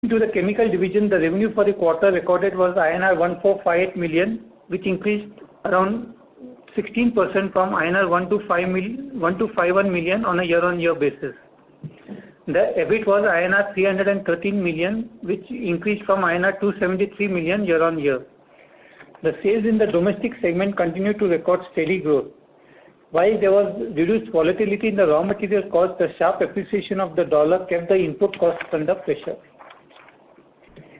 To the chemical division, the revenue for the quarter recorded was INR 1458 million, which increased around 16% from INR 1251 million on a year-on-year basis. The EBIT was INR 313 million, which increased from INR 273 million year-on-year. The sales in the domestic segment continued to record steady growth. While there was reduced volatility in the raw material cost, the sharp appreciation of the dollar kept the input costs under pressure.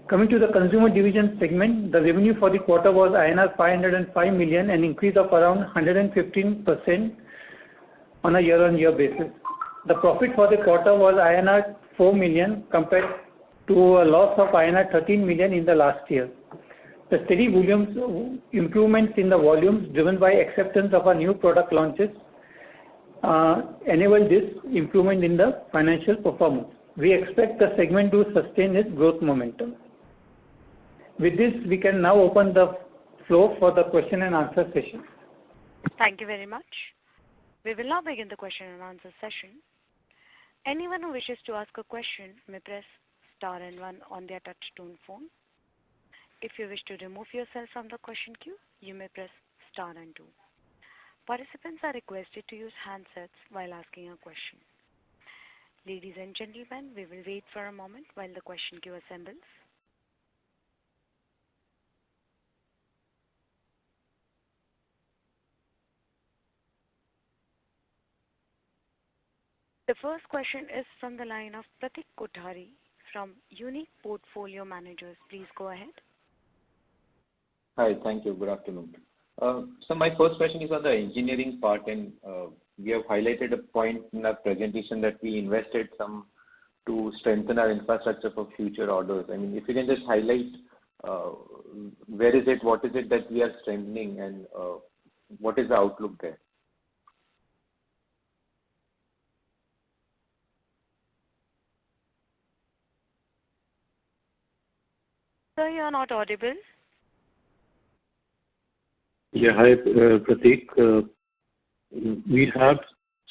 Coming to the consumer division segment, the revenue for the quarter was INR 505 million, an increase of around 115% on a year-on-year basis. The profit for the quarter was INR 4 million compared to a loss of INR 13 million in the last year. The steady improvements in the volumes driven by acceptance of our new product launches enabled this improvement in the financial performance. We expect the segment to sustain its growth momentum. With this, we can now open the floor for the question and answer session. Thank you very much. We will now begin the question and answer session. Anyone who wishes to ask a question may press star and one on their touch-tone phone. If you wish to remove yourself from the question queue, you may press star and two. Participants are requested to use handsets while asking a question. Ladies and gentlemen, we will wait for a moment while the question queue assembles. The first question is from the line of Pratik Kothari from Unique Portfolio Managers. Please go ahead. Hi, thank you. Good afternoon. So my first question is on the engineering part, and we have highlighted a point in our presentation that we invested some to strengthen our infrastructure for future orders. I mean, if you can just highlight where is it, what is it that we are strengthening, and what is the outlook there? Sir, you are not audible. Yeah, hi, Pratik. We have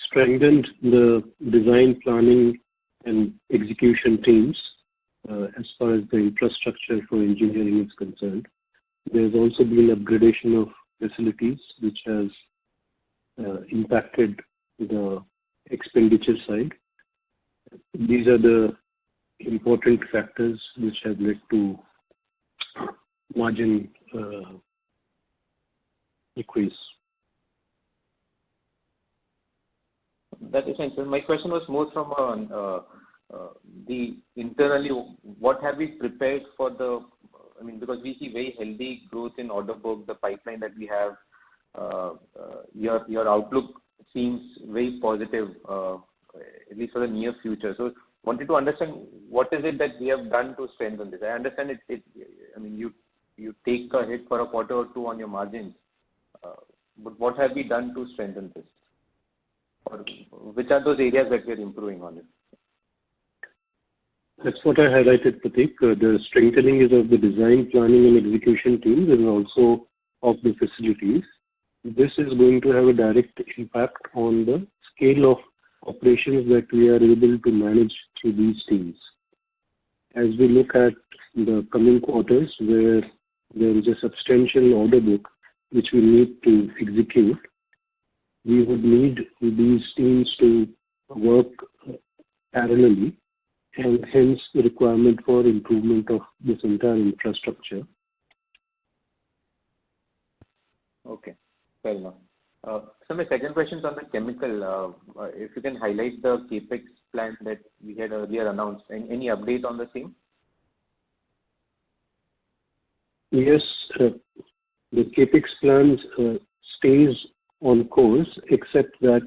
strengthened the design, planning, and execution teams as far as the infrastructure for engineering is concerned. There's also been upgradation of facilities, which has impacted the expenditure side. These are the important factors which have led to margin decrease. That is essential. My question was more from the internally, what have we prepared for the, I mean, because we see very healthy growth in order book, the pipeline that we have, your outlook seems very positive, at least for the near future. So wanted to understand what is it that we have done to strengthen this. I understand I mean, you take a hit for a quarter or two on your margins, but what have we done to strengthen this? Or which are those areas that we are improving on it? That's what I highlighted, Pratik. The strengthening is of the design, planning, and execution teams, and also of the facilities. This is going to have a direct impact on the scale of operations that we are able to manage through these teams. As we look at the coming quarters, where there is a substantial order book which we need to execute, we would need these teams to work parallelly, and hence the requirement for improvement of this entire infrastructure. Okay, fair enough. So my second question is on the chemical. If you can highlight the capex plan that we had earlier announced, any update on the same? Yes, the capex plans stays on course, except that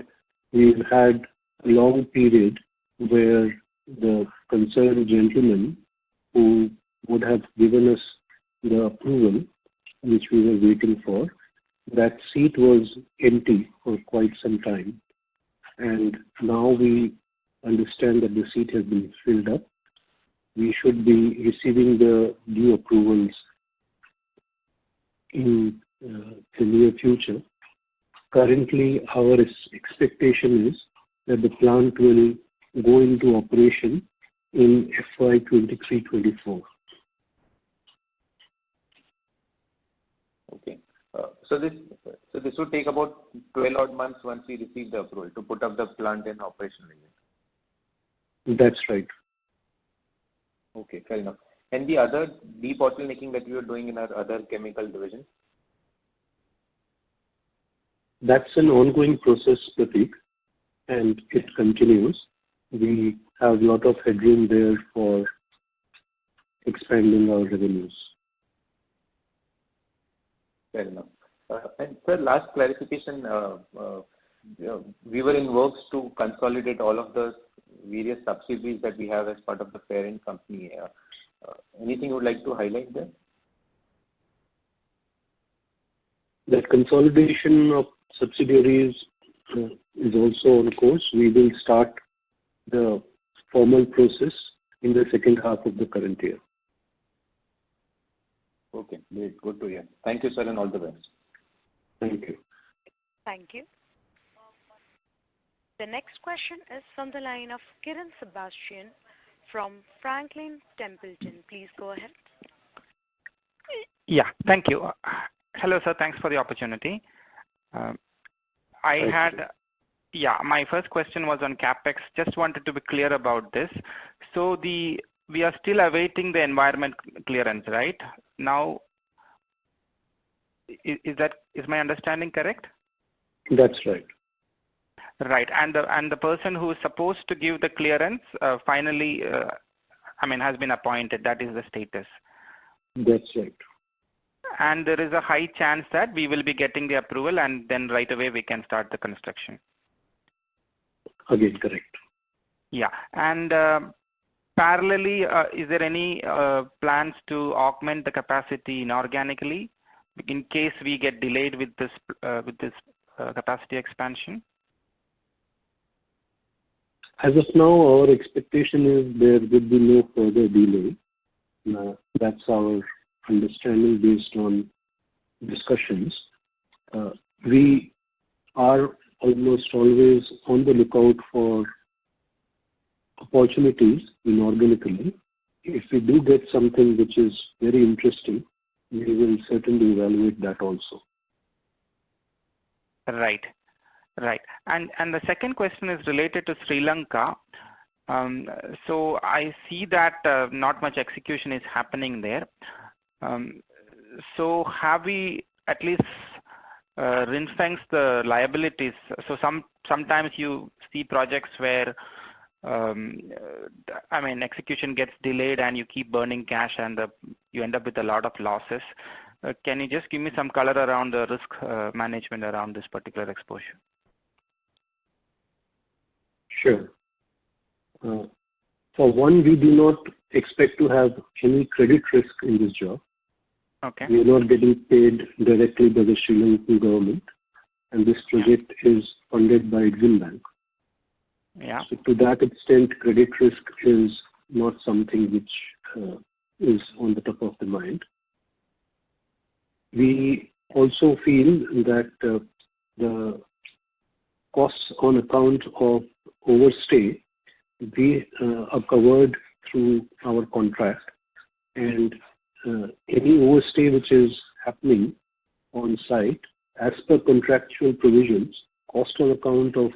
we've had a long period where the concerned gentleman who would have given us the approval, which we were waiting for, that seat was empty for quite some time. And now we understand that the seat has been filled up. We should be receiving the due approvals in the near future. Currently, our expectation is that the plant will go into operation in FY23-24. Okay. So this would take about 12 odd months once we receive the approval to put up the plant in operation again. That's right. Okay, fair enough. And the other debottlenecking that we are doing in our other chemical division? That's an ongoing process, Prateek, and it continues. We have a lot of headroom there for expanding our revenues. Fair enough. And sir, last clarification, we were in works to consolidate all of the various subsidiaries that we have as part of the parent company. Anything you would like to highlight there? That consolidation of subsidiaries is also on course. We will start the formal process in the second half of the current year. Okay, great. Good to hear. Thank you, sir, and all the best. Thank you. Thank you. The next question is from the line of Kiran Sebastian from Franklin Templeton. Please go ahead. Yeah, thank you. Hello, sir. Thanks for the opportunity. My first question was on CapEx. Just wanted to be clear about this. So we are still awaiting the environment clearance, right? Now, is my understanding correct? That's right. Right, and the person who is supposed to give the clearance finally, has been appointed. That is the status. That's right. And there is a high chance that we will be getting the approval, and then right away we can start the construction. Again, correct. Yeah, and parallelly, is there any plans to augment the capacity inorganically in case we get delayed with this capacity expansion? As of now, our expectation is there will be no further delay. That's our understanding based on discussions. We are almost always on the lookout for opportunities inorganically. If we do get something which is very interesting, we will certainly evaluate that also. Right. And the second question is related to Sri Lanka. So I see that not much execution is happening there. So have we at least ring-fenced the liabilities? So sometimes you see projects where execution gets delayed and you keep burning cash and you end up with a lot of losses. Can you just give me some color around the risk management around this particular exposure? Sure. For one, we do not expect to have any credit risk in this job. Okay. We are not getting paid directly by the Sri Lankan government, and this project is funded by Exim Bank. Yeah. So to that extent, credit risk is not something which is on the top of the mind. We also feel that the costs on account of overstay, we are covered through our contract, and any overstay which is happening on site, as per contractual provisions, cost on account of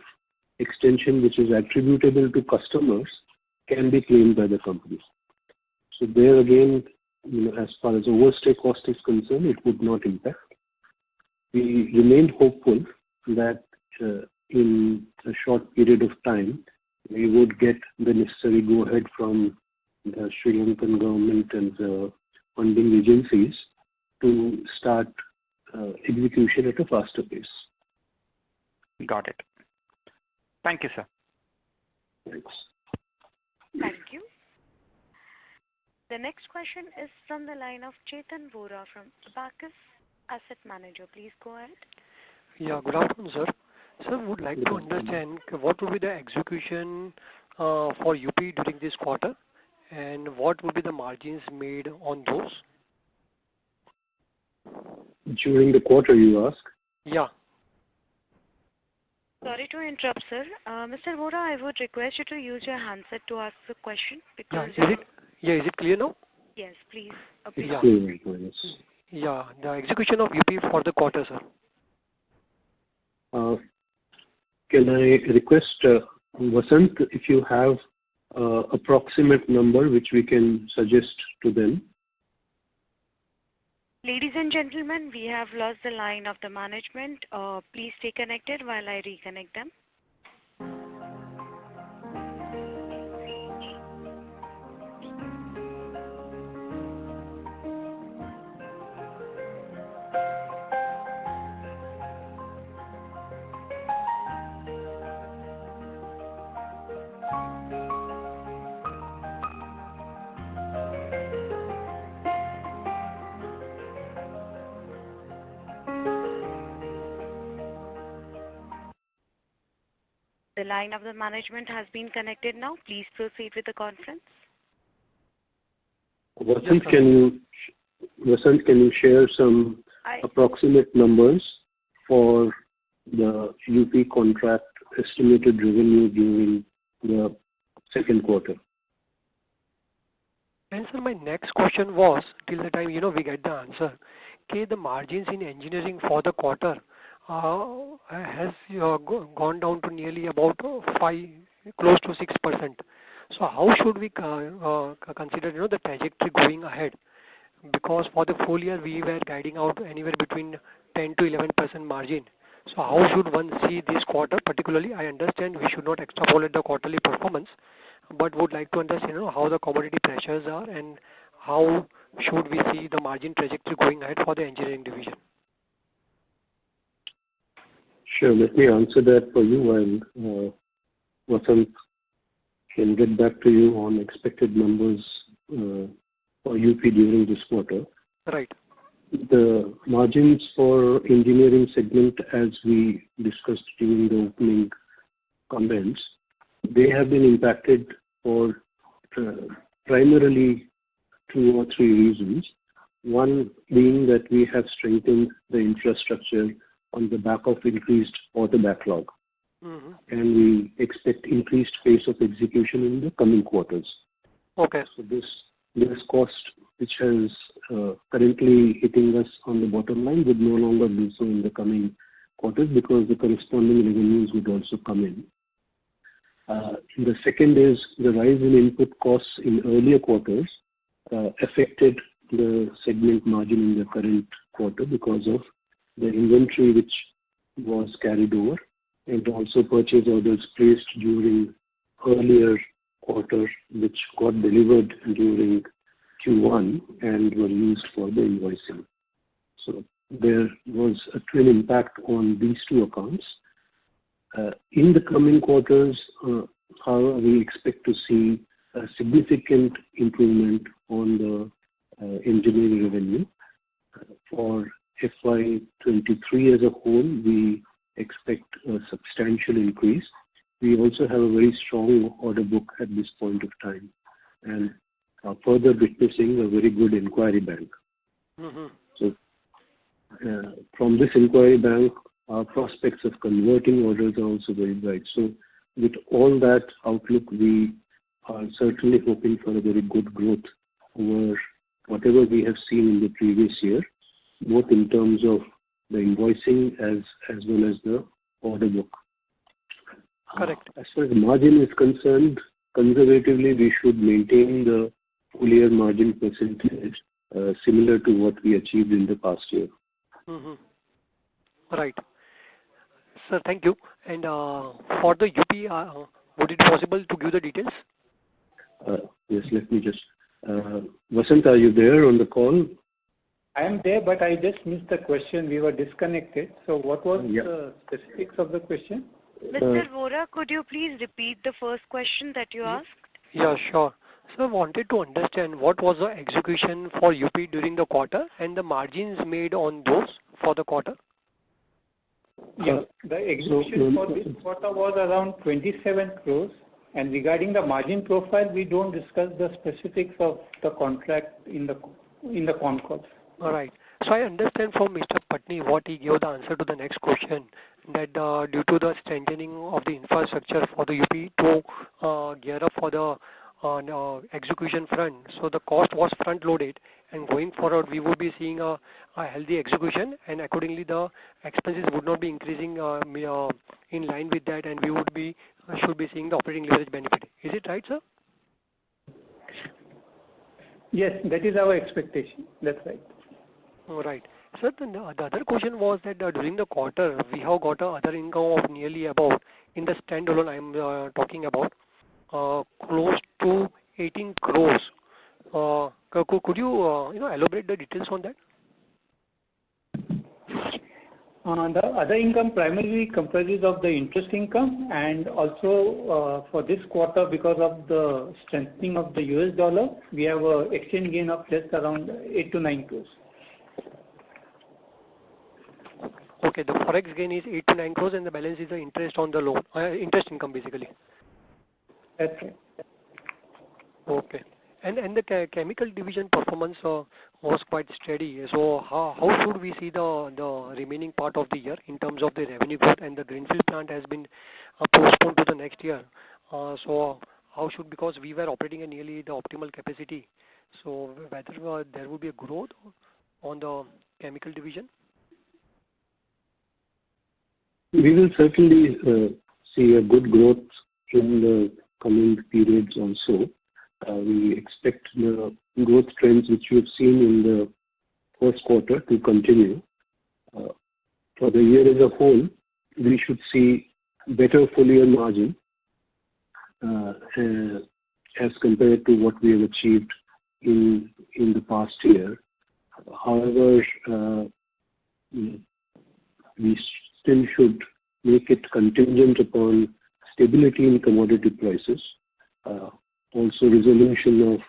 extension which is attributable to customers can be claimed by the company. So there again, as far as overstay cost is concerned, it would not impact. We remain hopeful that in a short period of time, we would get the necessary go-ahead from the Sri Lankan government and the funding agencies to start execution at a faster pace. Got it. Thank you, sir. Thanks. Thank you. The next question is from the line of Chetan Vora from Abacus Asset Manager. Please go ahead. Yeah, good afternoon, sir. Sir, would like to understand what will be the execution for UP during this quarter, and what will be the margins made on those? During the quarter, you ask? Yeah. Sorry to interrupt, sir. Mr. Vora, I would request you to use your handset to ask the question because. Is it clear now? Yes, please. Yeah. Yes. Yeah, the execution of UP for the quarter, sir. Can I request Vasant if you have approximate number which we can suggest to them? Ladies and gentlemen, we have lost the line of the management. Please stay connected while I reconnect them. The line of the management has been connected now. Please proceed with the conference. Vasant, can you share some approximate numbers for the UP contract estimated revenue during the second quarter? And sir, my next question was, till the time we get the answer, okay, the margins in engineering for the quarter has gone down to nearly about 5, close to 6%. So how should we consider the trajectory going ahead? Because for the full year we were guiding out anywhere between 10 to 11% margin. So how should one see this quarter particularly? I understand we should not extrapolate the quarterly performance, but would like to understand how the commodity pressures are and how should we see the margin trajectory going ahead for the engineering division. Sure, let me answer that for you while Vasant can get back to you on expected numbers for UP during this quarter. Right. The margins for engineering segment, as we discussed during the opening comments, they have been impacted for primarily 2 or 3 reasons. One being that we have strengthened the infrastructure on the back of increased order backlog. Mm-hmm. And we expect increased pace of execution in the coming quarters. Okay. So this cost, which has currently hitting us on the bottom line, would no longer do so in the coming quarters because the corresponding revenues would also come in. The second is the rise in input costs in earlier quarters affected the segment margin in the current quarter because of the inventory which was carried over and also purchase orders placed during earlier quarter which got delivered during Q1 and were used for the invoicing. So there was a twin impact on these 2 accounts. In the coming quarters, however, we expect to see a significant improvement on the engineering revenue. For FY23 as a whole, we expect a substantial increase. We also have a very strong order book at this point of time and further witnessing a very good inquiry bank. Mm-hmm. So from this inquiry bank, our prospects of converting orders are also very bright. So with all that outlook, we are certainly hoping for a very good growth over whatever we have seen in the previous year, both in terms of the invoicing as well as the order book. Correct. As far as the margin is concerned, conservatively we should maintain the full year margin percentage similar to what we achieved in the past year. Mm-hmm. Right. Sir, thank you. And for the UP, would it be possible to give the details? Yes, let me just... Vasant, are you there on the call? I am there, but I just missed the question. We were disconnected. So what was the specifics of the question? Mr. Vora, could you please repeat the first question that you asked? Yeah, sure. So I wanted to understand what was the execution for UP during the quarter and the margins made on those for the quarter. Yeah, the execution for this quarter was around 27 crores. And regarding the margin profile, we don't discuss the specifics of the contract in the Concall. All right. So I understand from Mr. Patni what he gave the answer to the next question, that due to the strengthening of the infrastructure for the UP to gear up for the execution front, so the cost was front loaded, and going forward we would be seeing a healthy execution, and accordingly the expenses would not be increasing in line with that, and we would be should be seeing the operating leverage benefit. Is it right, sir? Yes, that is our expectation. That's right. All right. Sir, the other question was that during the quarter, we have got other income of nearly about, in the standalone I am talking about, close to 18 crores. Could you, elaborate the details on that? The other income primarily comprises of the interest income, and also for this quarter, because of the strengthening of the US dollar, we have a exchange gain of just around 8 to 9 crores. Okay, the forex gain is 8 to 9 crores, and the balance is the interest on the loan, interest income basically. That's right. Okay. And the chemical division performance was quite steady. So how should we see the remaining part of the year in terms of the revenue growth, and the greenfield plant has been postponed to the next year. So how should, because we were operating at nearly the optimal capacity, so whether there will be a growth on the chemical division? We will certainly see a good growth in the coming periods also. We expect the growth trends which we have seen in the first quarter to continue. For the year as a whole, we should see better full year margin as compared to what we have achieved in the past year. However, we still should make it contingent upon stability in commodity prices, also resolution of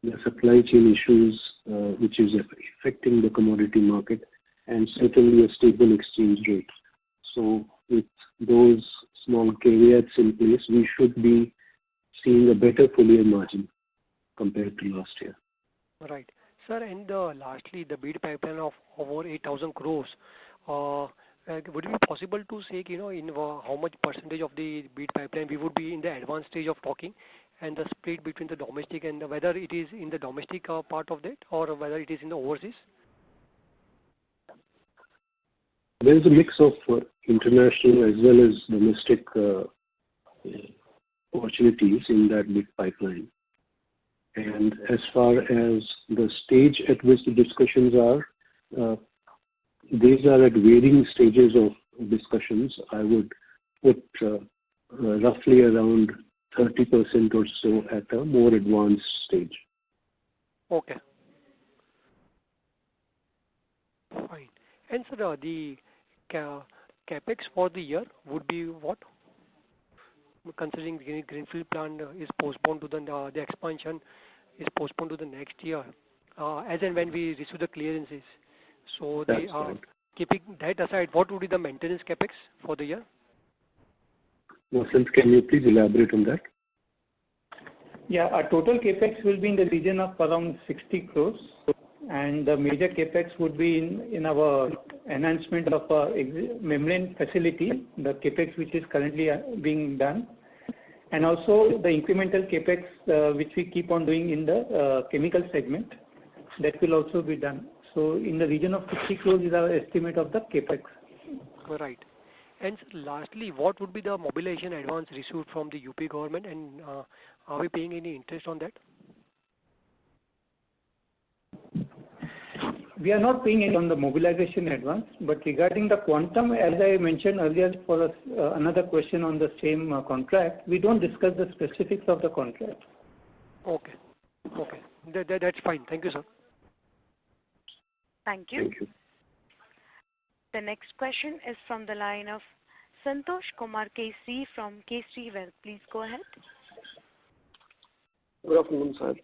the supply chain issues which is affecting the commodity market, and certainly a stable exchange rate. So with those small caveats in place, we should be seeing a better full year margin compared to last year. Right. Sir, and lastly, the bid pipeline of over 8,000 crores. Would it be possible to say, in how much percentage of the bid pipeline we would be in the advanced stage of talking, and the split between the domestic and whether it is in the domestic part of that, or whether it is in the overseas? There is a mix of international as well as domestic opportunities in that big pipeline. And as far as the stage at which the discussions are, these are at varying stages of discussions. I would put roughly around 30% or so at a more advanced stage. Okay. Fine. And sir, the capex for the year would be what? Considering the greenfield plant is postponed to the expansion is postponed to the next year, as and when we receive the clearances. So they are right. Keeping that aside, what would be the maintenance capex for the year? Vasant, can you please elaborate on that? Yeah, our total capex will be in the region of around 60 crores, and the major capex would be in our enhancement of our membrane facility, the capex which is currently being done, and also the incremental capex which we keep on doing in the chemical segment, that will also be done. So in the region of 60 crores is our estimate of the capex. Right. And lastly, what would be the mobilization advance received from the UP government, and are we paying any interest on that? We are not paying it on the mobilization advance, but regarding the quantum, as I mentioned earlier for another question on the same contract, we don't discuss the specifics of the contract. Okay. Okay. That's fine. Thank you, sir. Thank you. Thank you. The next question is from the line of Santosh Kumar KC from KC Wealth. Please go ahead. Good afternoon, sir.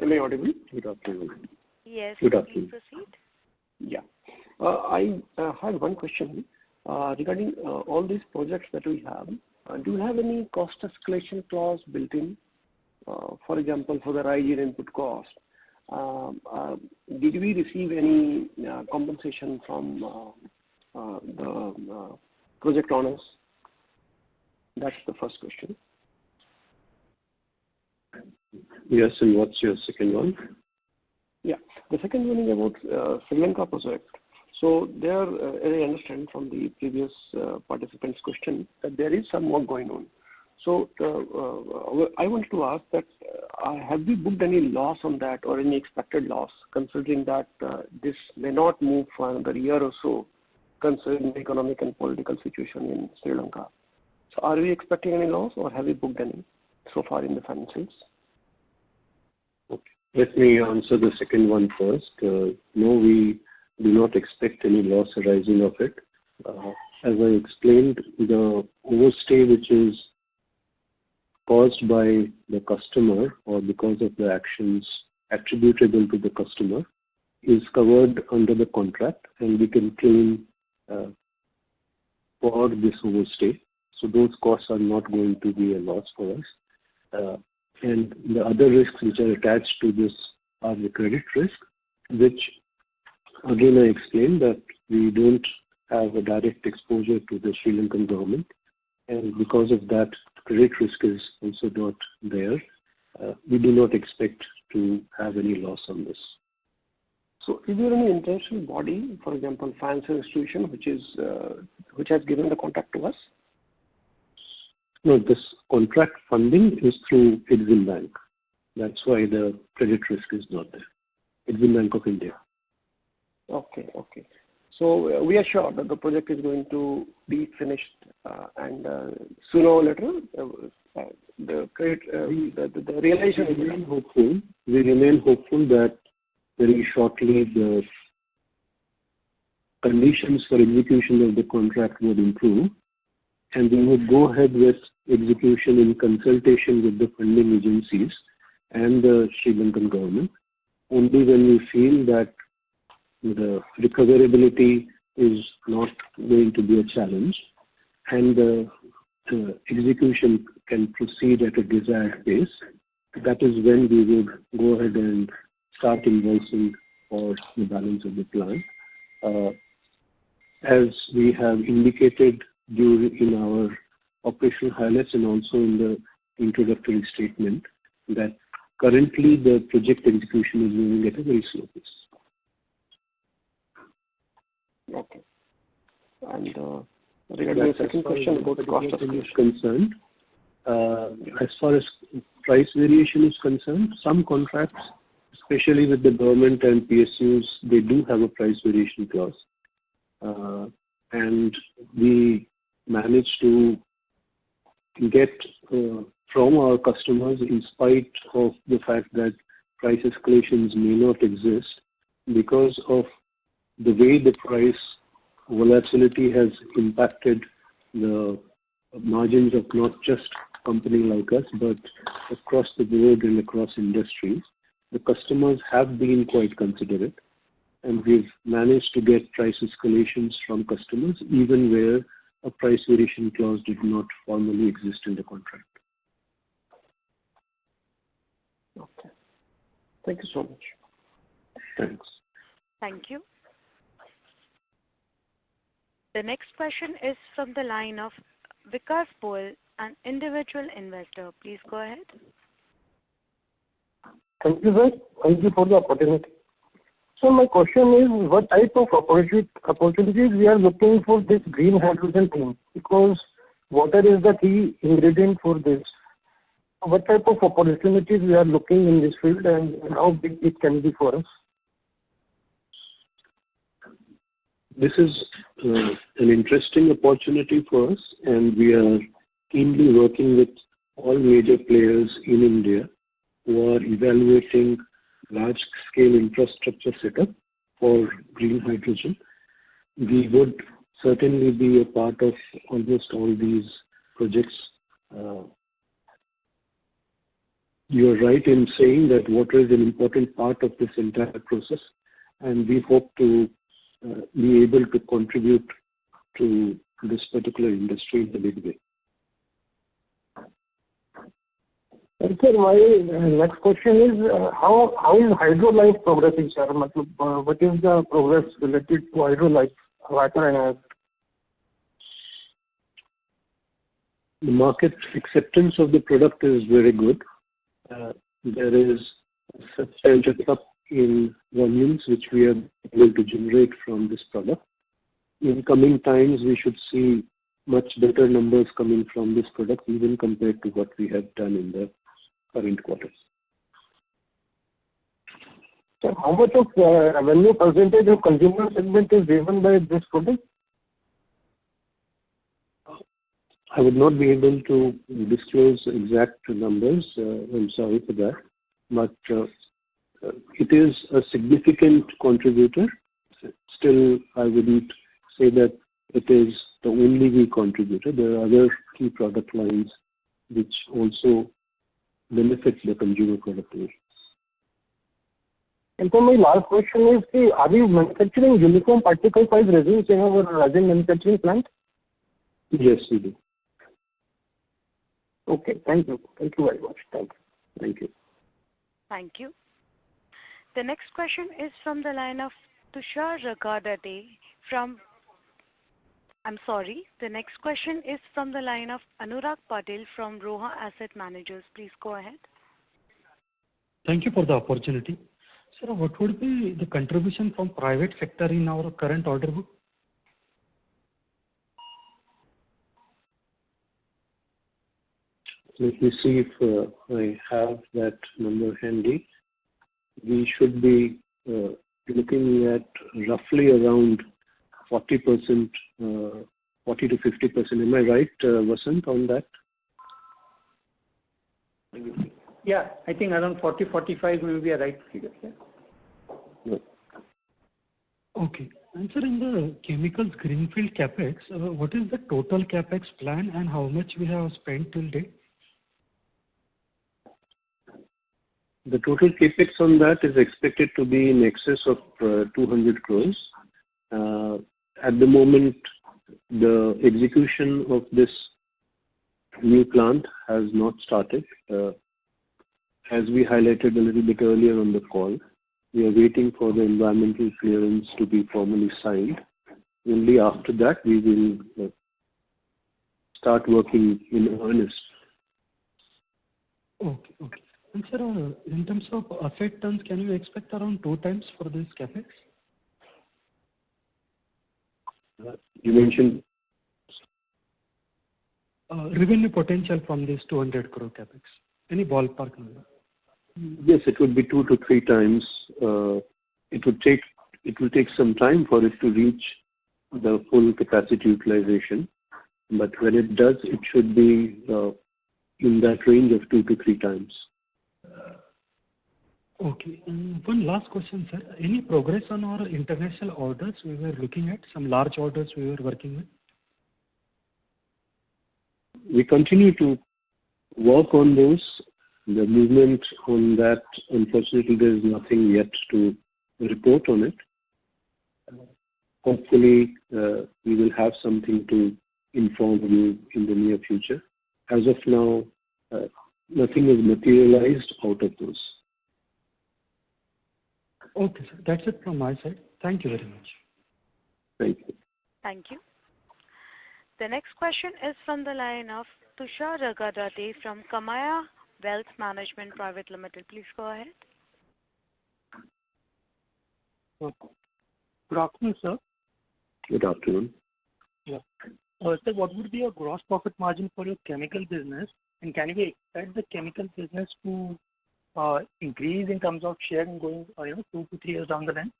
Am I audible? Good afternoon. Yes, Good please afternoon. proceed. Yeah. I had one question regarding all these projects that we have. Do you have any cost escalation clause built in? For example, for the rise in input cost, did we receive any compensation from the project owners? That's the first question. Yes, and what's your second one? Yeah, the second one is about Sri Lanka project. So there, as I understand from the previous participant's question, that there is some work going on. So I wanted to ask that have we booked any loss on that or any expected loss, considering that this may not move for another year or so, considering the economic and political situation in Sri Lanka? So are we expecting any loss or have we booked any so far in the financials? Okay. Let me answer the second one first. No, we do not expect any loss arising of it. As I explained, the overstay which is caused by the customer or because of the actions attributable to the customer is covered under the contract, and we can claim for this overstay. So those costs are not going to be a loss for us. And the other risks which are attached to this are the credit risk, which again I explained that we don't have a direct exposure to the Sri Lankan government, and because of that, credit risk is also not there. We do not expect to have any loss on this. So is there any international body, for example, financial institution, which has given the contract to us? No, this contract funding is through Exim Bank. That's why the credit risk is not there. Exim Bank of India. Okay. So we are sure that the project is going to be finished, and sooner or later, the credit, the realization is remain hopeful. We remain hopeful that very shortly the conditions for execution of the contract would improve, and we would go ahead with execution in consultation with the funding agencies and the Sri Lankan government, only when we feel that the recoverability is not going to be a challenge and the execution can proceed at a desired pace. That is when we would go ahead and start invoicing for the balance of the plan. As we have indicated in our operational highlights and also in the introductory statement, that currently the project execution is moving at a very slow pace. Okay. And regarding the second question about cost of is concerned, as far as price variation is concerned, some contracts, especially with the government and PSUs, they do have a price variation clause. And we manage to get from our customers, in spite of the fact that price escalations may not exist, because of the way the price volatility has impacted the margins of not just a company like us, but across the board and across industries. The customers have been quite considerate, and we've managed to get price escalations from customers even where a price variation clause did not formally exist in the contract. Okay. Thank you so much. Thanks. Thank you. The next question is from the line of Vikas Paul, an individual investor. Please go ahead. Thank you, sir. Thank you for the opportunity. So my question is, what type of opportunities we are looking for this green hydrogen thing? Because water is the key ingredient for this. What type of opportunities we are looking in this field, and how big it can be for us? This is an interesting opportunity for us, and we are keenly working with all major players in India who are evaluating large-scale infrastructure setup for green hydrogen. We would certainly be a part of almost all these projects. You are right in saying that water is an important part of this entire process, and we hope to be able to contribute to this particular industry in a big way. And sir, my next question is, how is Hydrolife progressing, sir? What is the progress related to Hydrolife? The market acceptance of the product is very good. There is a substantial up in volumes which we are able to generate from this product. In coming times, we should see much better numbers coming from this product, even compared to what we have done in the current quarters. So how much of revenue percentage of consumer segment is driven by this product? I would not be able to disclose exact numbers. I'm sorry for that. But it is a significant contributor. Still, I wouldn't say that it is the only key contributor. There are other key product lines which also benefit the consumer product line. And so my last question is, are we manufacturing uniform particle size resins in our resin manufacturing plant? Yes, we do. Okay, thank you. Thank you very much. Thank you. Thank you. Thank you. The next question is from the line of Tushar Ragadade from... The next question is from the line of Anurag Patil from Roha Asset Managers. Please go ahead. Thank you for the opportunity. Sir, what would be the contribution from private sector in our current order book? Let me see if I have that number handy. We should be looking at roughly around 40%, 40 to 50%. Am I right, Vasant, on that? Yeah, I think around 40-45 will be a right figure. Yeah. Yeah. Okay. And sir, in the chemicals greenfield capex, what is the total capex plan and how much we have spent till date? The total capex on that is expected to be in excess of 200 crores. At the moment, the execution of this new plant has not started. As we highlighted a little bit earlier on the call, we are waiting for the environmental clearance to be formally signed. Only after that we will start working in earnest. Okay, okay. And sir, in terms of asset turns, can you expect around 2 times for this capex? You mentioned revenue potential from this 200 crore capex. Any ballpark number? Yes, it would be 2 to 3 times. It will take some time for it to reach the full capacity utilization, but when it does, it should be in that range of 2 to 3 times. Okay. And one last question, sir. Any progress on our international orders we were looking at? Some large orders we were working with? We continue to work on those. The movement on that, unfortunately, there is nothing yet to report on it. Hopefully, we will have something to inform you in the near future. As of now, nothing is materialized out of those. Okay, sir. That's it from my side. Thank you very much. Thank you. Thank you. The next question is from the line of Tushar Ragadade from Kamaya Wealth Management Private Limited. Please go ahead. Good afternoon, sir. Good afternoon. Yeah. Sir, what would be your gross profit margin for your chemical business, and can we expect the chemical business to increase in terms of share going 2 to 3 years down the line?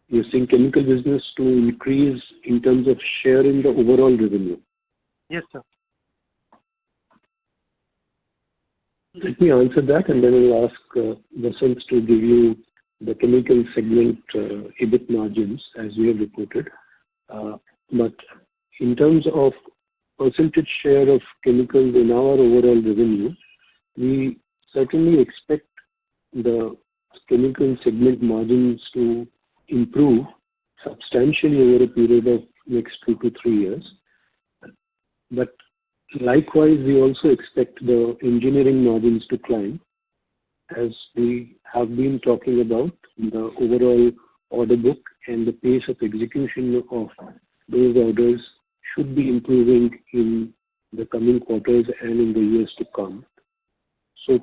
You're saying chemical business to increase in terms of share in the overall revenue? Yes, sir. Let me answer that, and then I'll ask Vasant to give you the chemical segment EBIT margins as we have reported. But in terms of percentage share of chemicals in our overall revenue, we certainly expect the chemical segment margins to improve substantially over a period of next 2 to 3 years. But Likewise, we also expect the engineering margins to climb as we have been talking about the overall order book and the pace of execution of those orders should be improving in the coming quarters and in the years to come. So,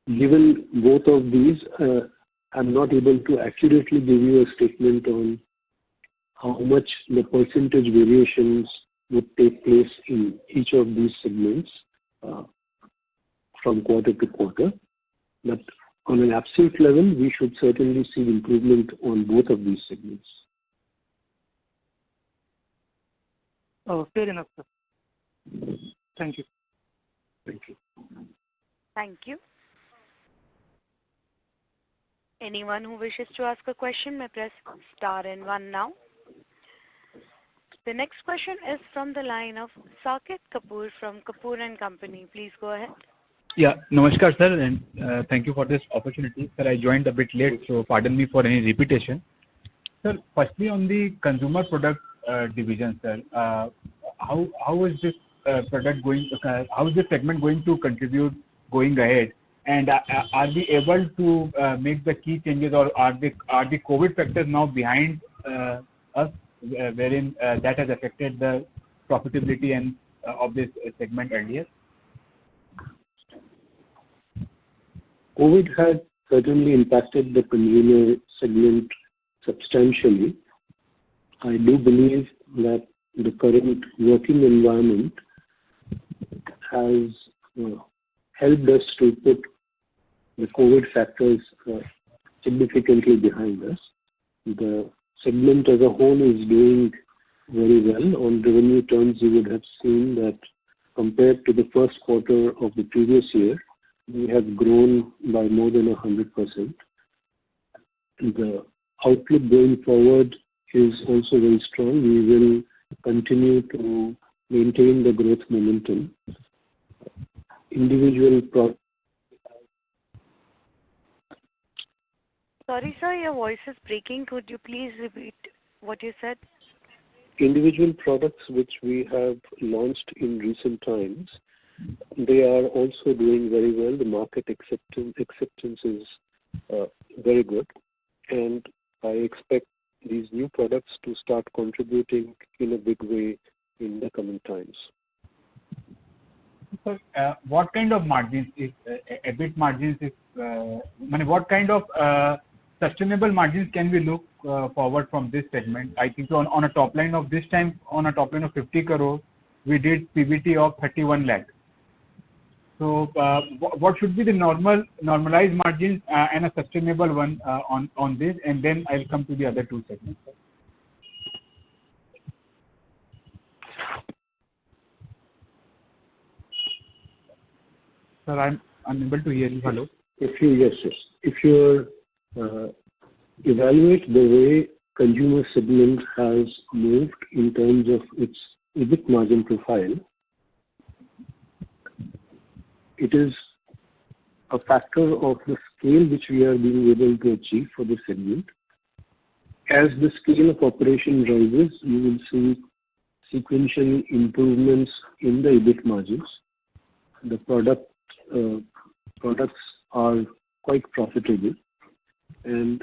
given both of these, I'm not able to accurately give you a statement on how much the percentage variations would take place in each of these segments from quarter to quarter. But on an absolute level, we should certainly see improvement on both of these segments. Fair enough, sir. Thank you. Thank you. Thank you. Anyone who wishes to ask a question may press star and one now. The next question is from the line of Saket Kapoor from Kapoor and Company. Please go ahead. Yeah, namaskar sir, and thank you for this opportunity. Sir, I joined a bit late, so pardon me for any repetition. Sir, firstly on the consumer product division, sir, how is this product going? How is this segment going to contribute going ahead? And are we able to make the key changes, or are the COVID factors now behind us, wherein that has affected the profitability and of this segment earlier? COVID had certainly impacted the consumer segment substantially. I do believe that the current working environment has helped us to put the COVID factors significantly behind us. The segment as a whole is doing very well. On revenue terms, you would have seen that compared to the first quarter of the previous year, we have grown by more than 100%. The outlook going forward is also very strong. We will continue to maintain the growth momentum. Individual products. Sorry, sir, your voice is breaking. Could you please repeat what you said? Individual products which we have launched in recent times, they are also doing very well. The market acceptance is very good, and I expect these new products to start contributing in a big way in the coming times. Sir, what kind of margins, EBIT margins, what kind of sustainable margins can we look forward from this segment? I think on a top line of this time, on a top line of 50 crore, we did PBT of 31 lakh. So what should be the normalized margins and a sustainable one on this, and then I'll come to the other two segments. Sir, I'm unable to hear you. Hello. If you evaluate the way consumer segment has moved in terms of its EBIT margin profile, it is a factor of the scale which we are being able to achieve for the segment. As the scale of operation rises, you will see sequential improvements in the EBIT margins. The products are quite profitable, and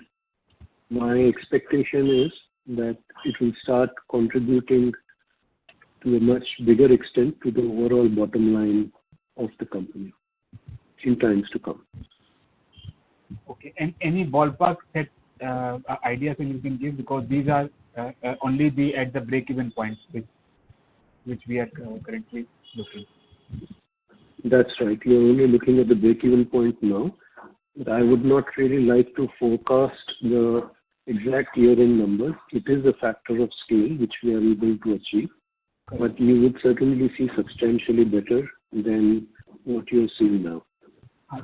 my expectation is that it will start contributing to a much bigger extent to the overall bottom line of the company in times to come. Okay, and any ballpark set ideas you can give, because these are only at the break-even points which we are currently looking. That's right. You're only looking at the break-even point now. But I would not really like to forecast the exact year-end numbers. It is a factor of scale which we are able to achieve. But you would certainly see substantially better than what you're seeing now.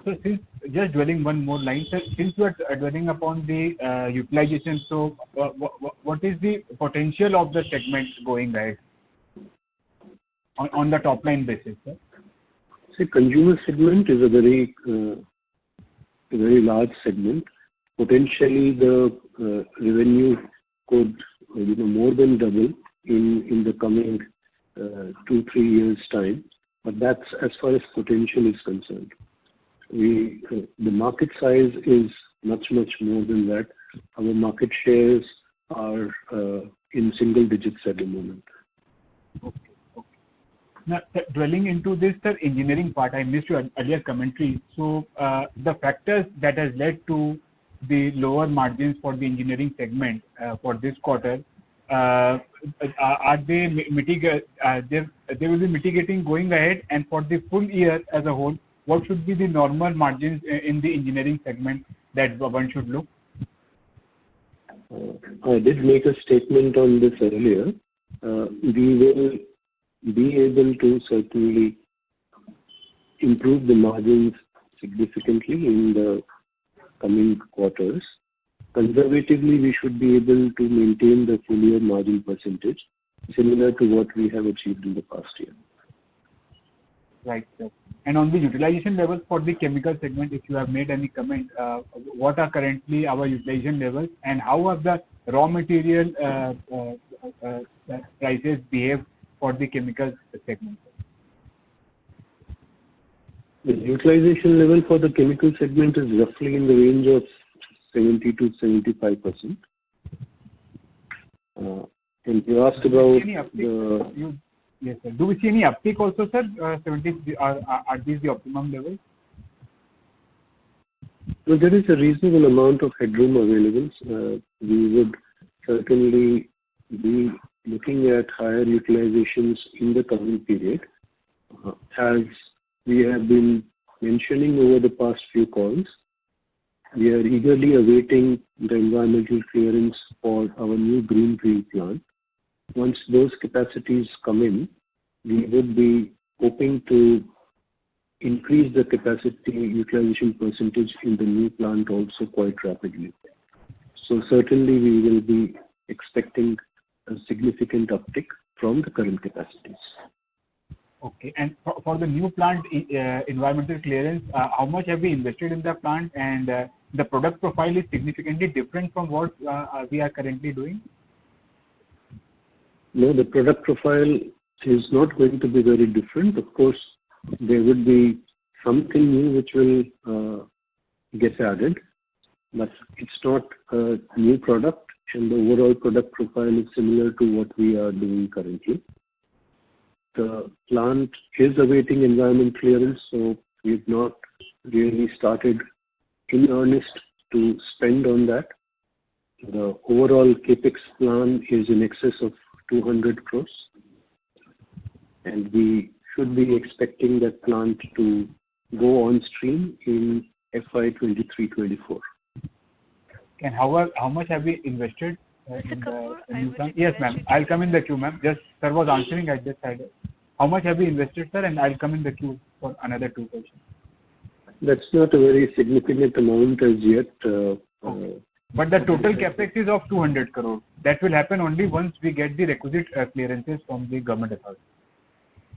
So since, just dwelling one more line, sir, since you are dwelling upon the utilization, so what is the potential of the segment going ahead on the top line basis, sir? See, consumer segment is a very large segment. Potentially, the revenue could more than double in the coming 2-3 years' time, but that's as far as potential is concerned. The market size is much more than that. Our market shares are in single digits at the moment. Okay. Now, dwelling into this, sir, engineering part, I missed your earlier commentary. So, the factors that has led to the lower margins for the engineering segment for this quarter, are they they will be mitigating going ahead, and for the full year as a whole, what should be the normal margins in the engineering segment that one should look? I did make a statement on this earlier. We will be able to certainly improve the margins significantly in the coming quarters. Conservatively, we should be able to maintain the full year margin percentage similar to what we have achieved in the past year. Right, sir. And on the utilization levels for the chemical segment, if you have made any comment, what are currently our utilization levels, and how have the raw material prices behaved for the chemical segment? The utilization level for the chemical segment is roughly in the range of 70 to 75%. And you asked about Yes, sir. Do we see any uptick also, sir? 70 are these the optimum levels? Well, there is a reasonable amount of headroom available. We would certainly be looking at higher utilizations in the coming period. As we have been mentioning over the past few calls, we are eagerly awaiting the environmental clearance for our new greenfield plant. Once those capacities come in, we would be hoping to increase the capacity utilization percentage in the new plant also quite rapidly. So certainly we will be expecting a significant uptick from the current capacities. Okay. And for the new plant environmental clearance, how much have we invested in the plant, and the product profile is significantly different from what we are currently doing? No, the product profile is not going to be very different. Of course, there would be something new which will get added, but it's not a new product, and the overall product profile is similar to what we are doing currently. The plant is awaiting environment clearance, so we've not really started in earnest to spend on that. The overall capex plan is in excess of 200 crores, and we should be expecting that plant to go on stream in FY23-24. And how much have we invested in the new plant? Yes, ma'am. I'll come in the queue, ma'am. Just sir was answering, I just had. How much have we invested, sir? And I'll come in the queue for another 2 questions. That's not a very significant amount as yet. Okay. But the total capex is of 200 crore. That will happen only once we get the requisite clearances from the government authority.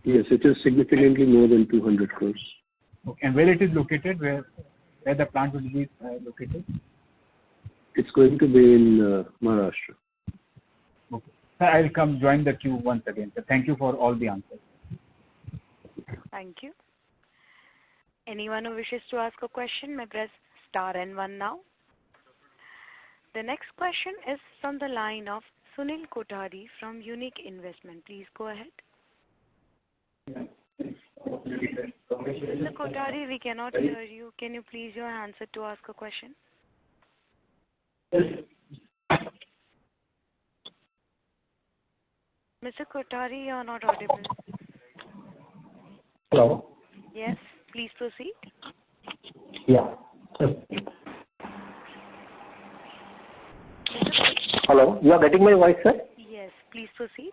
Yes, it is significantly more than 200 crores. Okay. And where it is located, where the plant will be located? It's going to be in Maharashtra. Okay. Sir, I'll come join the queue once again. So thank you for all the answers. Thank you. Anyone who wishes to ask a question may press star and 1 now. The next question is from the line of Sunil Kothari from Unique Investment. Please go ahead. Mr. Kothari, we cannot hear you. Can you please use your handset to ask a question? Mr. Kothari, you are not audible. Hello. Yes, please proceed. Yeah. Hello. You are getting my voice, sir? Yes, please proceed.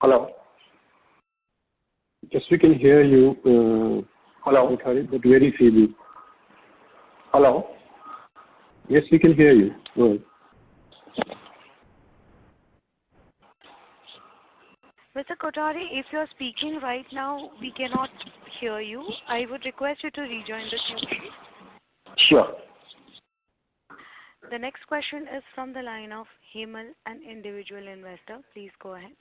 Hello. Yes, we can hear you. Hello. But very feeble. Hello. Yes, we can hear you. Go ahead. Mr. Kothari, if you are speaking right now, we cannot hear you. I would request you to rejoin the queue. Sure. The next question is from the line of Hemal, an individual investor. Please go ahead.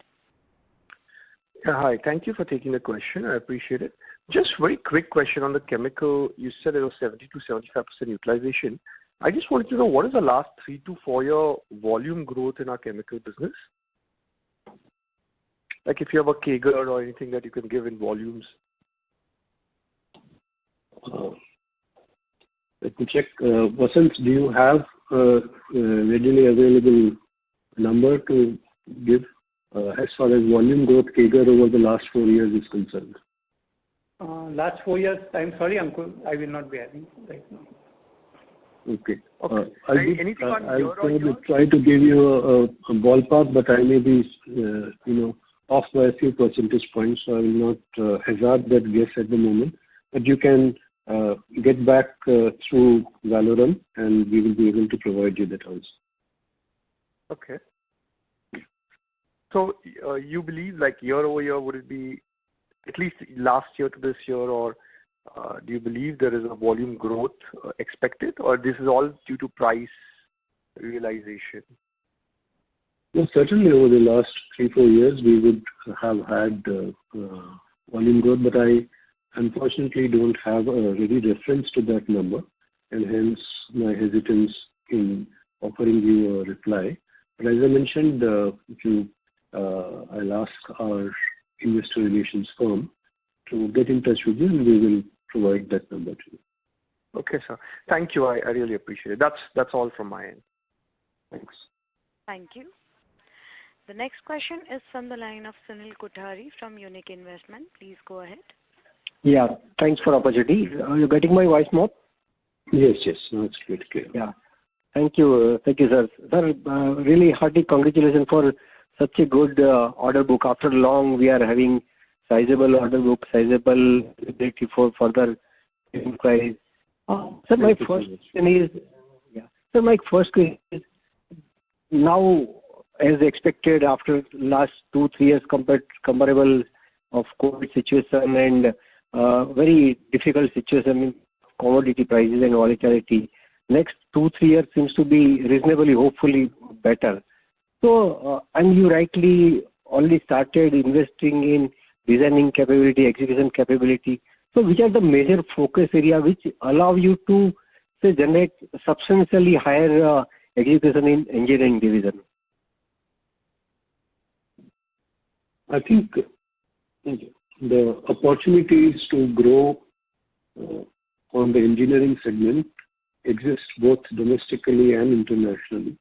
Yeah, hi. Thank you for taking the question. I appreciate it. Just very quick question on the chemical. You said it was 70 to 75% utilization. I just wanted to know what is the last 3 to 4 year volume growth in our chemical business? Like if you have a CAGR or anything that you can give in volumes. Let me check. Vasant, do you have a readily available number to give as far as volume growth CAGR over the last 4 years is concerned? Last 4 years, I'm sorry, Ankur, I will not be having right now. Okay. Anything on I'll try to give you a ballpark, but I may be, off by a few percentage points, so I will not hazard that guess at the moment. But you can get back through Valorum, and we will be able to provide you that answer. Okay. So you believe like year over year, would it be at least last year to this year, or do you believe there is a volume growth expected, or this is all due to price realization? Well, certainly over the last 3-4 years, we would have had volume growth, but I unfortunately don't have a ready reference to that number, and hence my hesitance in offering you a reply. But as I mentioned, I'll ask our investor relations firm to get in touch with you, and we will provide that number to you. Okay, sir. Thank you. I really appreciate it. That's all from my end. Thanks. Thank you. The next question is from the line of Sunil Kothari from Unique Investment. Please go ahead. Yeah, thanks for the opportunity. Are you getting my voice now? Yes. Now it's pretty clear. Yeah. Thank you, sir. Sir, really hearty congratulations for such a good order book. After long, we are having sizable order book, sizable ability for further inquiries. Sir, my first question is, now, as expected, after last 2-3 years comparable of COVID situation and very difficult situation in commodity prices and volatility, next 2-3 years seems to be reasonably, hopefully better. So, and you rightly already started investing in designing capability, execution capability. So, which are the major focus area which allow you to say generate substantially higher execution in engineering division? I think the opportunities to grow on the engineering segment exist both domestically and internationally.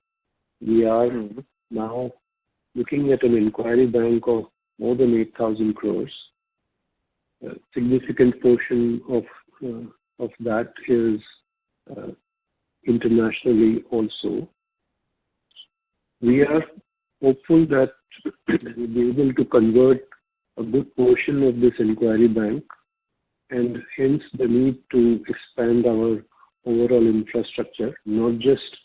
We are now looking at an inquiry bank of more than 8,000 crores. A significant portion of that is internationally also. We are hopeful that we'll be able to convert a good portion of this inquiry bank, and hence the need to expand our overall infrastructure, not just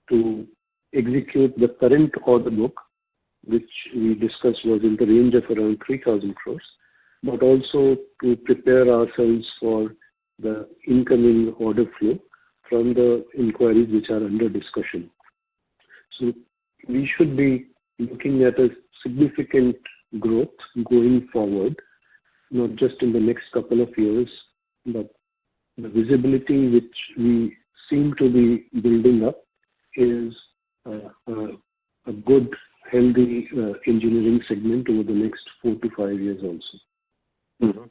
to execute the current order book, which we discussed was in the range of around 3,000 crores, but also to prepare ourselves for the incoming order flow from the inquiries which are under discussion. So we should be looking at a significant growth going forward, not just in the next couple of years, but the visibility which we seem to be building up is a good, healthy engineering segment over the next 4 to 5 years also. Mm-hmm.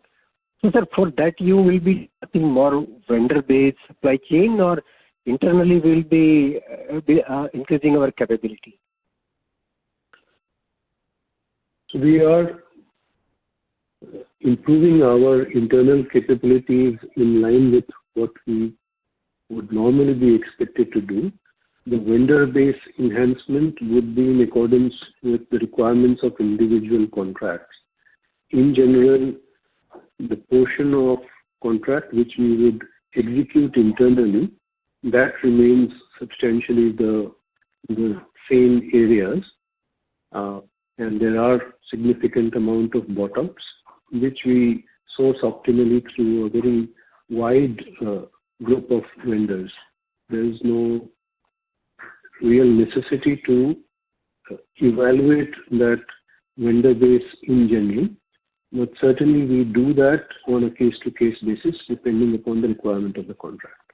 So, sir, for that you will be getting more vendor-based supply chain, or internally will be increasing our capability? So we are improving our internal capabilities in line with what we would normally be expected to do. The vendor-based enhancement would be in accordance with the requirements of individual contracts. In general, the portion of contract which we would execute internally, that remains substantially the same areas, and there are significant amount of bottoms which we source optimally through a very wide group of vendors. There is no real necessity to evaluate that vendor base in general, but certainly we do that on a case-to-case basis depending upon the requirement of the contract.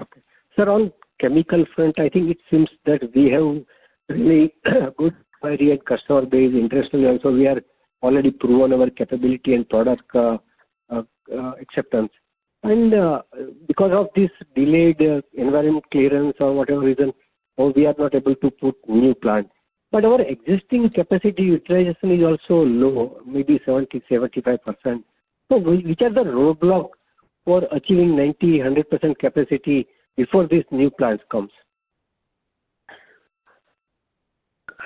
Okay. Sir, on chemical front, I think it seems that we have really good inquiry and customer base. Interestingly, also we are already proven our capability and product acceptance. And because of this delayed environment clearance or whatever reason, we are not able to put new plant. But our existing capacity utilization is also low, maybe 70-75%. So which are the roadblocks for achieving 90-100% capacity before this new plant comes?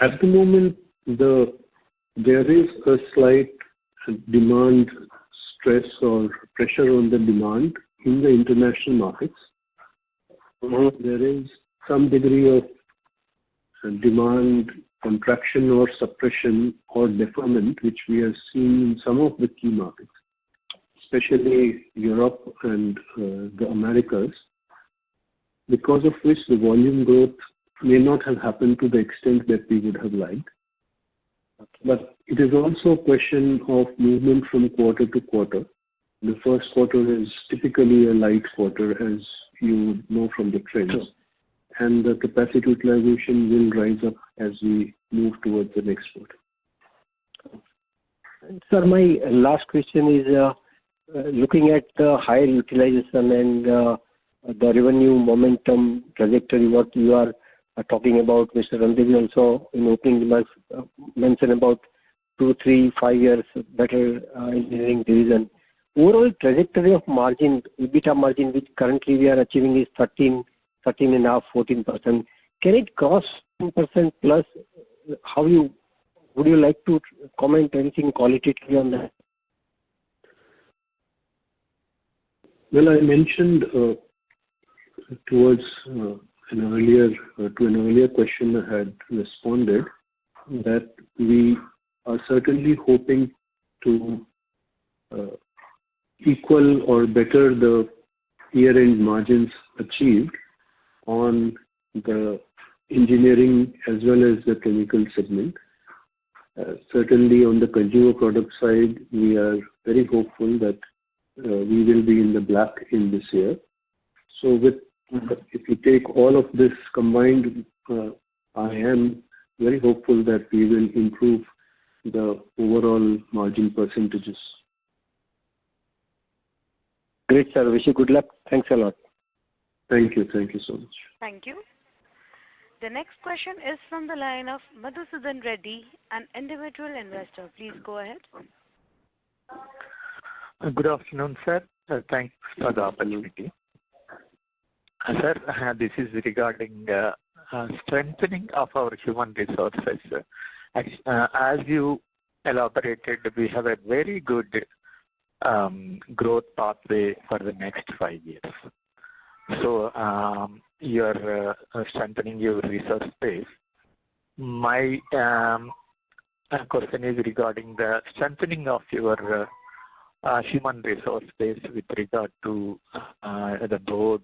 At the moment, there is a slight demand stress or pressure on the demand in the international markets. There is some degree of demand contraction or suppression or deferment, which we are seeing in some of the key markets, especially Europe and the Americas, because of which the volume growth may not have happened to the extent that we would have liked. But it is also a question of movement from quarter to quarter. The first quarter is typically a light quarter, as you know from the trends. Sure. And the capacity utilization will rise up as we move towards the next quarter. Sir, my last question is looking at the higher utilization and the revenue momentum trajectory, what you are talking about, Mr. Randevi also in opening remarks mentioned about 2, 3, 5 years better engineering division. Overall trajectory of margin, EBITDA margin, which currently we are achieving is 13.5%, 14%. Can it cross 10% plus? Would you like to comment anything qualitatively on that? Well, I mentioned towards to an earlier question I had responded that we are certainly hoping to equal or better the year-end margins achieved on the engineering as well as the chemical segment. Certainly on the consumer product side, we are very hopeful that we will be in the black in this year. So if you take all of this combined, I am very hopeful that we will improve the overall margin percentages. Great, sir. Wish you good luck. Thanks a lot. Thank you. Thank you so much. Thank you. The next question is from the line of Madhusudan Reddy, an individual investor. Please go ahead. Good afternoon, sir. Thanks for the opportunity. Sir, this is regarding strengthening of our human resources. As you elaborated, we have a very good growth pathway for the next 5 years. So you're strengthening your resource base. My question is regarding the strengthening of your human resource base with regard to the board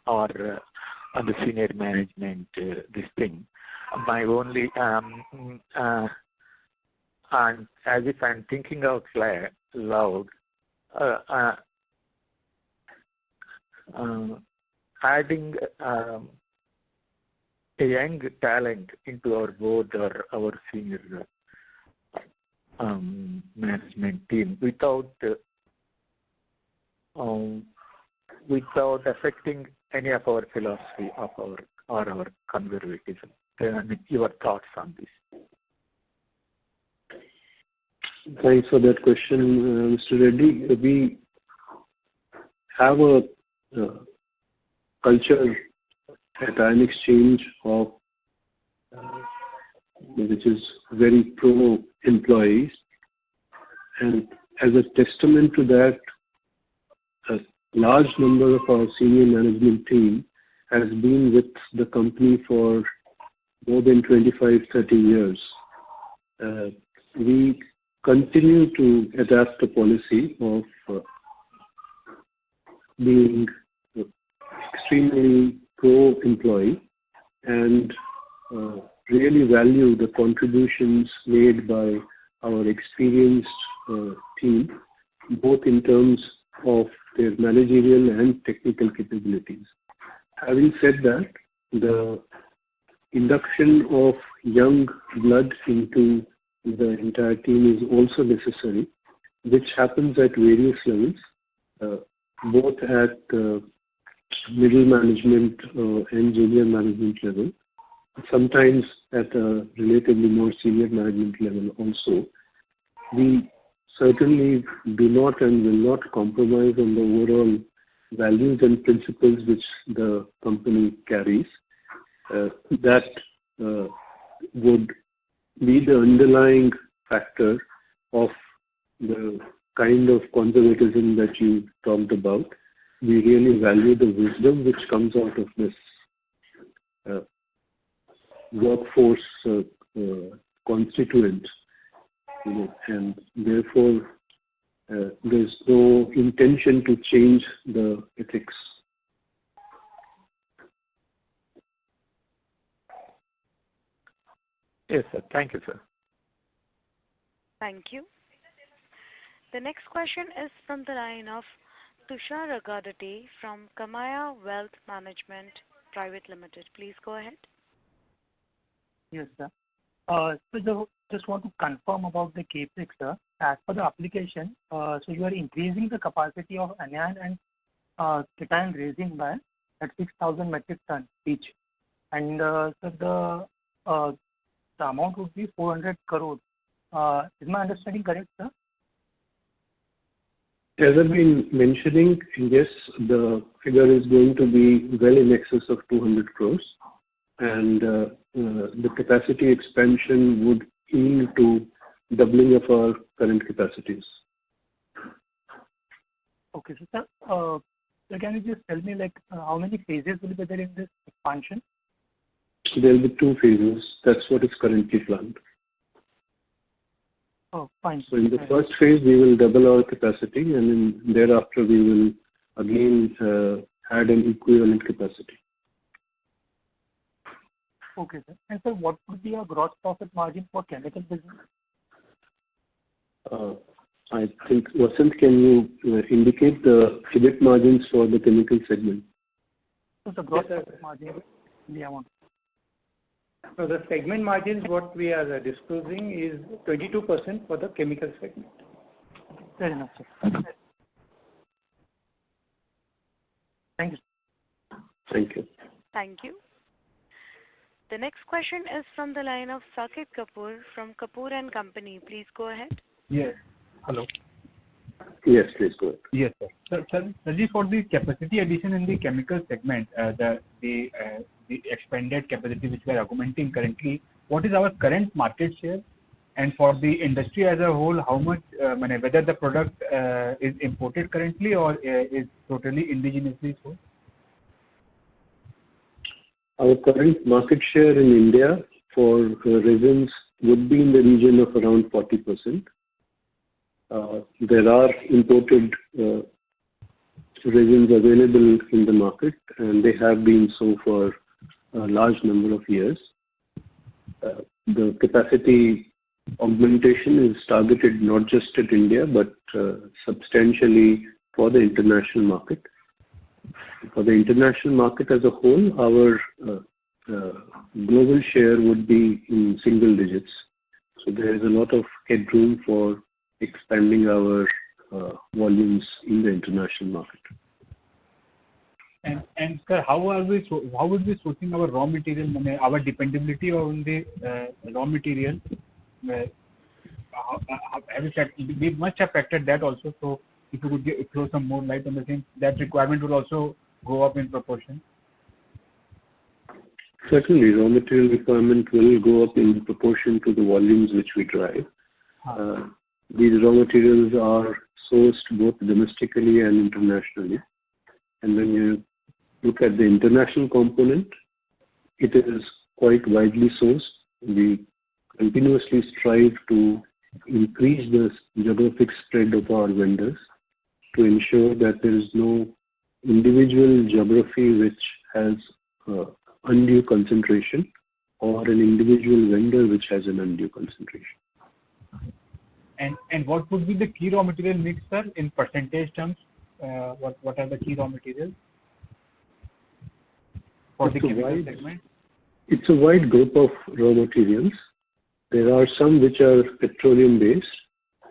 or the senior management, this thing. My only, and as if I'm thinking out loud, adding a young talent into our board or our senior management team without affecting any of our philosophy of our conservatism. Your thoughts on this? Thanks for that question, Mr. Reddy. We have a culture at Ion Exchange of which is very pro-employees, and as a testament to that, a large number of our senior management team has been with the company for more than 25-30 years. We continue to adapt a policy of being extremely pro-employee and really value the contributions made by our experienced team, both in terms of their managerial and technical capabilities. Having said that, the induction of young blood into the entire team is also necessary, which happens at various levels, both at middle management and junior management level, sometimes at a relatively more senior management level also. We certainly do not and will not compromise on the overall values and principles which the company carries. That would be the underlying factor of the kind of conservatism that you talked about. We really value the wisdom which comes out of this workforce constituent, and therefore there's no intention to change the ethics. Yes, sir. Thank you, sir. Thank you. The next question is from the line of Tushar Agadate from Kamaya Wealth Management Private Limited. Please go ahead. Yes, sir. So just want to confirm about the capex, sir. As per the application, so you are increasing the capacity of anion and cation resin by at 6,000 metric ton each, and so the amount would be 400 crore. Is my understanding correct, sir? As I've been mentioning, yes, the figure is going to be well in excess of 200 crores, and the capacity expansion would yield to doubling of our current capacities. Okay, so sir, so can you just tell me how many phases will be there in this expansion? There will be 2 phases. That's what is currently planned. Oh, fine. So in the first phase, we will double our capacity, and then thereafter we will again add an equivalent capacity. Okay, sir. And sir, what would be our gross profit margin for chemical business? I think, Vasant, can you indicate the EBIT margins for the chemical segment? So the gross profit margin, the amount. So the segment margins, what we are disclosing is 22% for the chemical segment. Fair enough, sir. Thank you. Thank you. Thank you. The next question is from the line of Saket Kapoor from Kapoor and Company. Please go ahead. Yes. Hello. Yes, please go ahead. Yes, sir. Sir, for the capacity addition in the chemical segment, the expanded capacity which we are augmenting currently, what is our current market share? And for the industry as a whole, how much, whether the product is imported currently or is totally indigenously sold? Our current market share in India for resins would be in the region of around 40%. There are imported resins available in the market, and they have been so for a large number of years. The capacity augmentation is targeted not just at India, but substantially for the international market. For the international market as a whole, our global share would be in single digits. So there is a lot of headroom for expanding our volumes in the international market. And sir, how would we sourcing our raw material? Our dependability on the raw material. We must have factored that also. So if you could throw some more light on the same, that requirement will also go up in proportion. Certainly, raw material requirement will go up in proportion to the volumes which we drive. These raw materials are sourced both domestically and internationally. And when you look at the international component, it is quite widely sourced. We continuously strive to increase the geographic spread of our vendors to ensure that there is no individual geography which has undue concentration or an individual vendor which has an undue concentration. And what would be the key raw material mix, sir, in percentage terms? What are the key raw materials for the chemical segment? It's a wide group of raw materials. There are some which are petroleum based,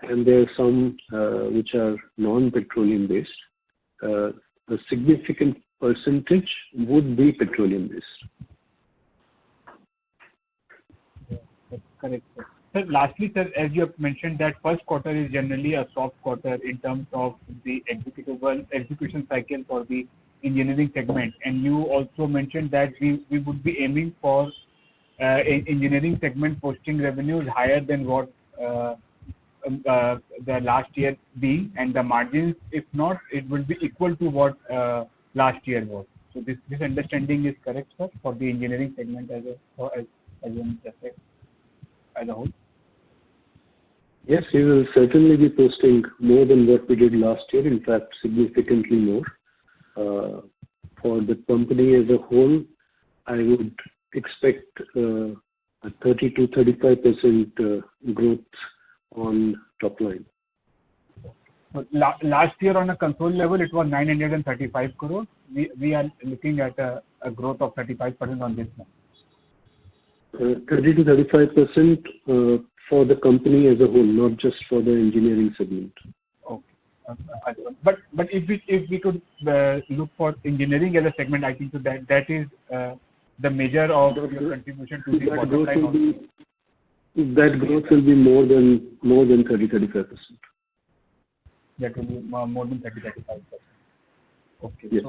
and there are some which are non-petroleum based. A significant percentage would be petroleum based. That's correct, sir. Sir, lastly, sir, as you have mentioned that first quarter is generally a soft quarter in terms of the execution cycle for the engineering segment, and you also mentioned that we would be aiming for engineering segment posting revenues higher than what the last year being, and the margins, if not, it will be equal to what last year was. So this understanding is correct, sir, for the engineering segment as a whole? Yes, we will certainly be posting more than what we did last year, in fact, significantly more. For the company as a whole, I would expect a 30 to 35% growth on top line. Last year on a console level, it was 935 crores. We are looking at a growth of 35% on this one. 30 to 35% for the company as a whole, not just for the engineering segment. Okay. But if we could look for engineering as a segment, I think that is the measure of your contribution to the bottom line. That growth will be more than 30-35%. That will be more than 30-35%. Okay. Yes.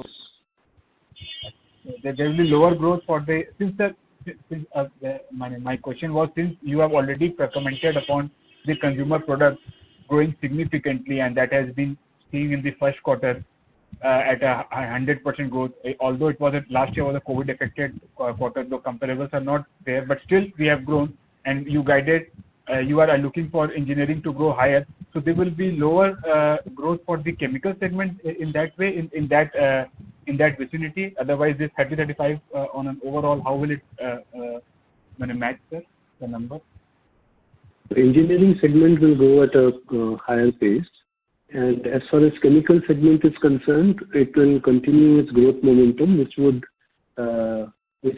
So there will be lower growth for the my question was, since you have already commented upon the consumer products growing significantly, and that has been seen in the first quarter at a 100% growth, although it was last year was a COVID affected quarter, the comparables are not there, but still we have grown, and you guided you are looking for engineering to grow higher, so there will be lower growth for the chemical segment in that way, in that vicinity. Otherwise, this 30-35 on an overall, how will it match, sir, the number? The engineering segment will go at a higher pace, and as far as chemical segment is concerned, it will continue its growth momentum, which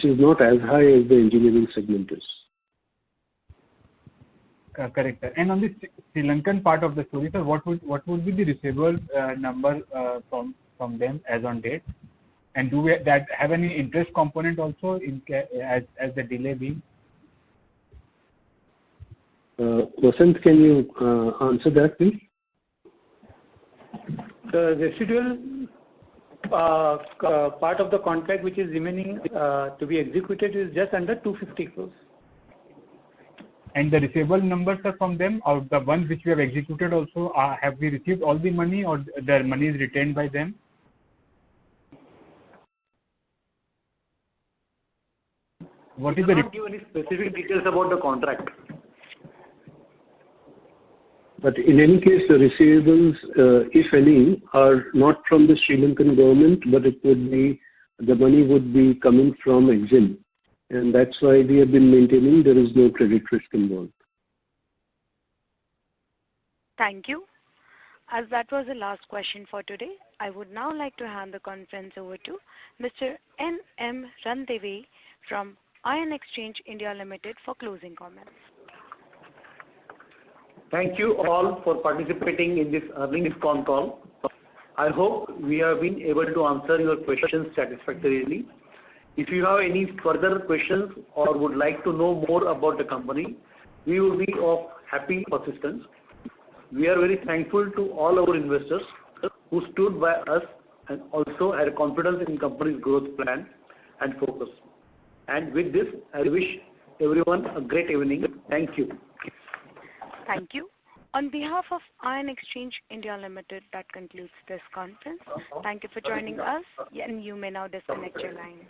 is not as high as the engineering segment is. Correct, sir. And on the Sri Lankan part of the story, sir, what would be the receivable number from them as on date? And do we that have any interest component also as the delay being? Vasant, can you answer that, please? The residual part of the contract which is remaining to be executed is just under 250 crores. And the receivable numbers are from them, or the ones which we have executed also, have we received all the money, or the money is retained by them? What is the? Not give any specific details about the contract. But in any case, the receivables, if any, are not from the Sri Lankan government, but the money would be coming from Exim. And that's why we have been maintaining there is no credit risk involved. Thank you. As that was the last question for today, I would now like to hand the conference over to Mr. N.M. Randeve from Ion Exchange India Limited for closing comments. Thank you all for participating in this earnings call. I hope we have been able to answer your questions satisfactorily. If you have any further questions or would like to know more about the company, we will be of happy assistance. We are very thankful to all our investors who stood by us and also had confidence in company's growth plan and focus. And with this, I wish everyone a great evening. Thank you. Thank you. On behalf of Ion Exchange India Limited, that concludes this conference. Thank you for joining us, and you may now disconnect your lines.